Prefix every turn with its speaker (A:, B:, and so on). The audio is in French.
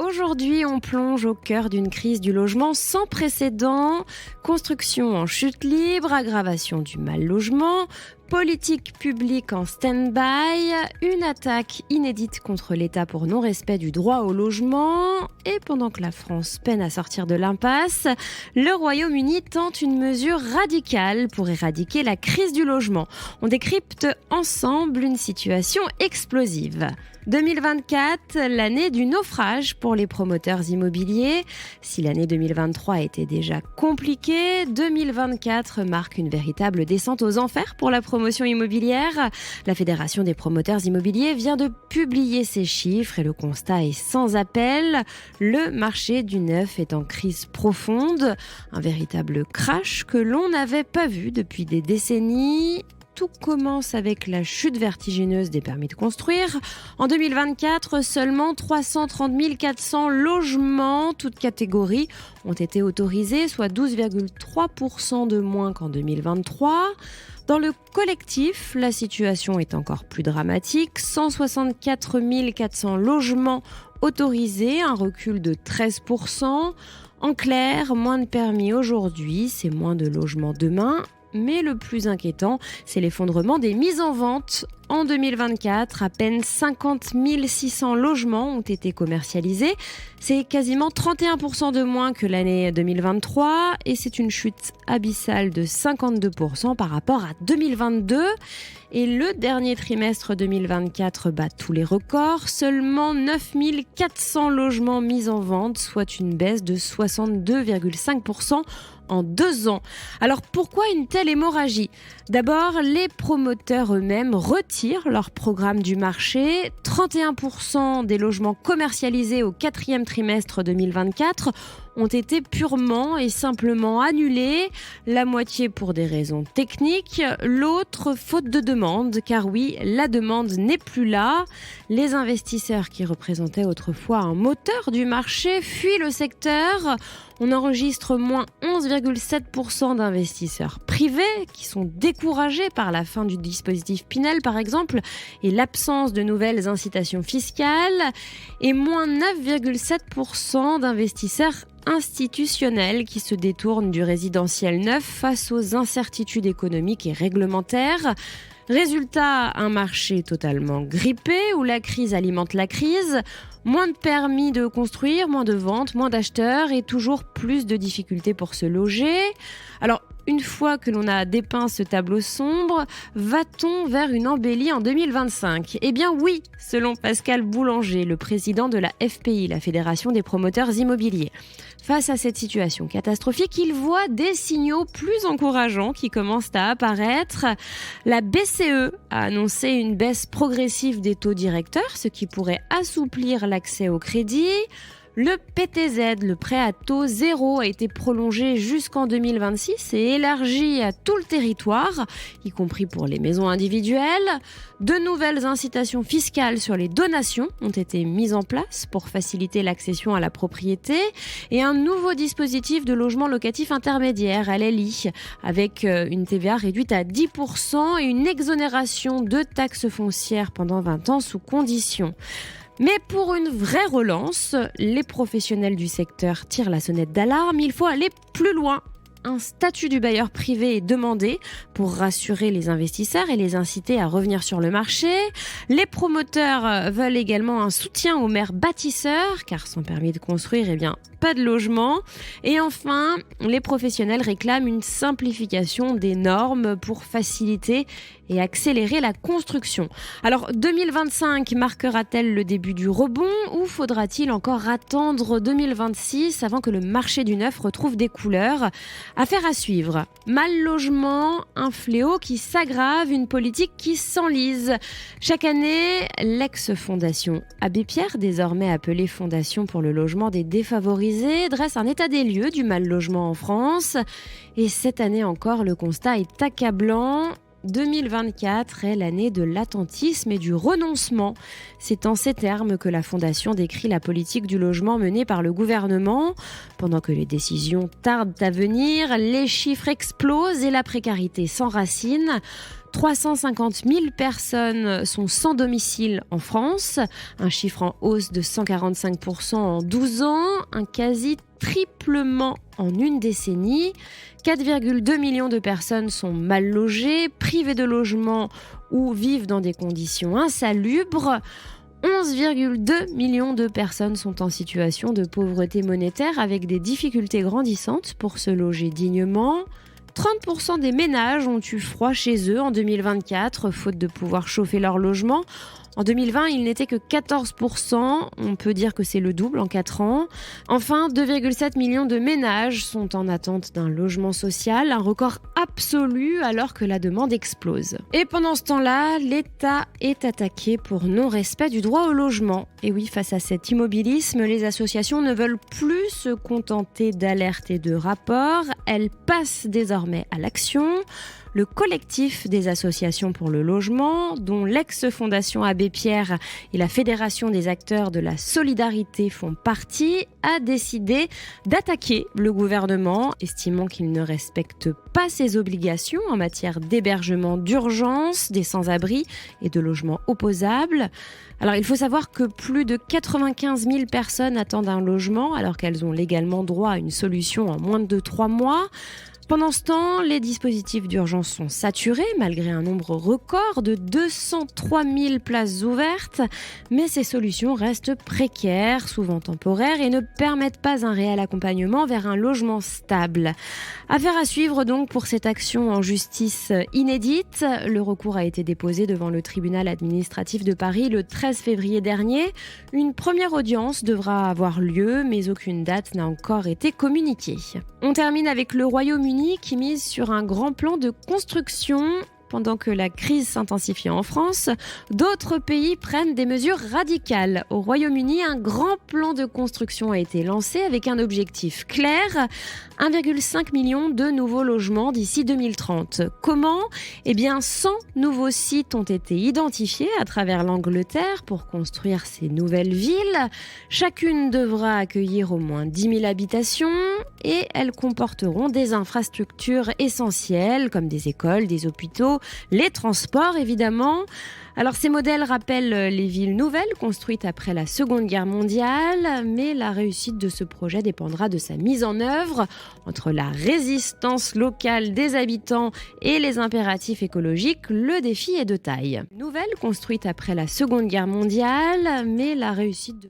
A: Aujourd'hui, on plonge au cœur d'une crise du logement sans précédent. Construction en chute libre, aggravation du mal-logement, politique publique en stand-by, une attaque inédite contre l'État pour non-respect du droit au logement. Et pendant que la France peine à sortir de l'impasse, le Royaume-Uni tente une mesure radicale pour éradiquer la crise du logement. On décrypte ensemble une situation explosive. 2024, l'année du naufrage pour les promoteurs immobiliers. Si l'année 2023 était déjà compliquée, 2024 marque une véritable descente aux enfers pour la promotion immobilière. La Fédération des promoteurs immobiliers vient de publier ses chiffres et le constat est sans appel. Le marché du neuf est en crise profonde, un véritable crash que l'on n'avait pas vu depuis des décennies. Tout commence avec la chute vertigineuse des permis de construire. En 2024, seulement 330 400 logements, toutes catégories, ont été autorisés, soit 12,3% de moins qu'en 2023. Dans le collectif, la situation est encore plus dramatique. 164 400 logements autorisés, un recul de 13%. En clair, moins de permis aujourd'hui, c'est moins de logements demain. Mais le plus inquiétant, c'est l'effondrement des mises en vente. En 2024, à peine 50 600 logements ont été commercialisés. C'est quasiment 31% de moins que l'année 2023 et c'est une chute abyssale de 52% par rapport à 2022. Et le dernier trimestre 2024 bat tous les records. Seulement 9 400 logements mis en vente, soit une baisse de 62,5% en 2 ans. Alors pourquoi une telle hémorragie ? D'abord, les promoteurs eux-mêmes retirent leur programme du marché. 31% des logements commercialisés au 4e trimestre 2024 ont été purement et simplement annulés. La moitié pour des raisons techniques, l'autre faute de demande, car oui, la demande n'est plus là. Les investisseurs qui représentaient autrefois un moteur du marché fuient le secteur. On enregistre moins 11,7% d'investisseurs privés qui sont découragés par la fin du dispositif Pinel par exemple et l'absence de nouvelles incitations fiscales et moins 9,7% d'investisseurs institutionnels qui se détournent du résidentiel neuf face aux incertitudes économiques et réglementaires. Résultat, un marché totalement grippé où la crise alimente la crise, moins de permis de construire, moins de ventes, moins d'acheteurs et toujours plus de difficultés pour se loger. Alors, une fois que l'on a dépeint ce tableau sombre, va-t-on vers une embellie en 2025 ? Eh bien oui, selon Pascal Boulanger, le président de la FPI, la Fédération des promoteurs immobiliers. Face à cette situation catastrophique, il voit des signaux plus encourageants qui commencent à apparaître. La BCE a annoncé une baisse progressive des taux directeurs, ce qui pourrait assouplir l'accès au crédit. Le PTZ, le prêt à taux zéro, a été prolongé jusqu'en 2026 et élargi à tout le territoire, y compris pour les maisons individuelles. De nouvelles incitations fiscales sur les donations ont été mises en place pour faciliter l'accession à la propriété et un nouveau dispositif de logement locatif intermédiaire, LLI, avec une TVA réduite à 10% et une exonération de taxes foncières pendant 20 ans sous conditions. Mais pour une vraie relance, les professionnels du secteur tirent la sonnette d'alarme. Il faut aller plus loin. Un statut du bailleur privé est demandé pour rassurer les investisseurs et les inciter à revenir sur le marché. Les promoteurs veulent également un soutien aux maires bâtisseurs, car sans permis de construire, pas de logement. Et enfin, les professionnels réclament une simplification des normes pour faciliter et accélérer la construction. Alors, 2025 marquera-t-elle le début du rebond ou faudra-t-il encore attendre 2026 avant que le marché du neuf retrouve des couleurs ? Affaire à suivre. Mal logement, un fléau qui s'aggrave, une politique qui s'enlise. Chaque année, l'ex-fondation Abbé Pierre, désormais appelée Fondation pour le logement des défavorisés, dresse un état des lieux du mal logement en France. Et cette année encore, le constat est accablant. 2024 est l'année de l'attentisme et du renoncement. C'est en ces termes que la Fondation décrit la politique du logement menée par le gouvernement. Pendant que les décisions tardent à venir, les chiffres explosent et la précarité s'enracine. 350 000 personnes sont sans domicile en France, un chiffre en hausse de 145% en 12 ans, un quasi-triplement en une décennie. 4,2 millions de personnes sont mal logées, privées de logement ou vivent dans des conditions insalubres. 11,2 millions de personnes sont en situation de pauvreté monétaire avec des difficultés grandissantes pour se loger dignement. 30% des ménages ont eu froid chez eux en 2024, faute de pouvoir chauffer leur logement. En 2020, il n'était que 14%. On peut dire que c'est le double en 4 ans. Enfin, 2,7 millions de ménages sont en attente d'un logement social, un record absolu alors que la demande explose. Et pendant ce temps-là, l'État est attaqué pour non-respect du droit au logement. Et oui, face à cet immobilisme, les associations ne veulent plus se contenter d'alertes et de rapports. Elles passent désormais à l'action. Le collectif des associations pour le logement, dont l'ex-fondation Abbé Pierre et la Fédération des acteurs de la solidarité font partie, a décidé d'attaquer le gouvernement, estimant qu'il ne respecte pas ses obligations en matière d'hébergement d'urgence, des sans-abri et de logements opposables. Alors il faut savoir que plus de 95 000 personnes attendent un logement alors qu'elles ont légalement droit à une solution en moins de 3 mois. Pendant ce temps, les dispositifs d'urgence sont saturés malgré un nombre record de 203 000 places ouvertes, mais ces solutions restent précaires, souvent temporaires et ne permettent pas un réel accompagnement vers un logement stable. Affaire à suivre donc pour cette action en justice inédite. Le recours a été déposé devant le tribunal administratif de Paris le 13 février dernier. Une première audience devra avoir lieu, mais aucune date n'a encore été communiquée. On termine avec le Royaume-Uni qui mise sur un grand plan de construction. Pendant que la crise s'intensifie en France, d'autres pays prennent des mesures radicales. Au Royaume-Uni, un grand plan de construction a été lancé avec un objectif clair, 1,5 million de nouveaux logements d'ici 2030. Comment ? 100 nouveaux sites ont été identifiés à travers l'Angleterre pour construire ces nouvelles villes. Chacune devra accueillir au moins 10 000 habitations et elles comporteront des infrastructures essentielles comme des écoles, des hôpitaux, les transports évidemment. Alors ces modèles rappellent les villes nouvelles construites après la Seconde Guerre mondiale, mais la réussite de ce projet dépendra de sa mise en œuvre. Entre la résistance locale des habitants et les impératifs écologiques, le défi est de taille. Nouvelles construites après la Seconde Guerre mondiale, mais la réussite de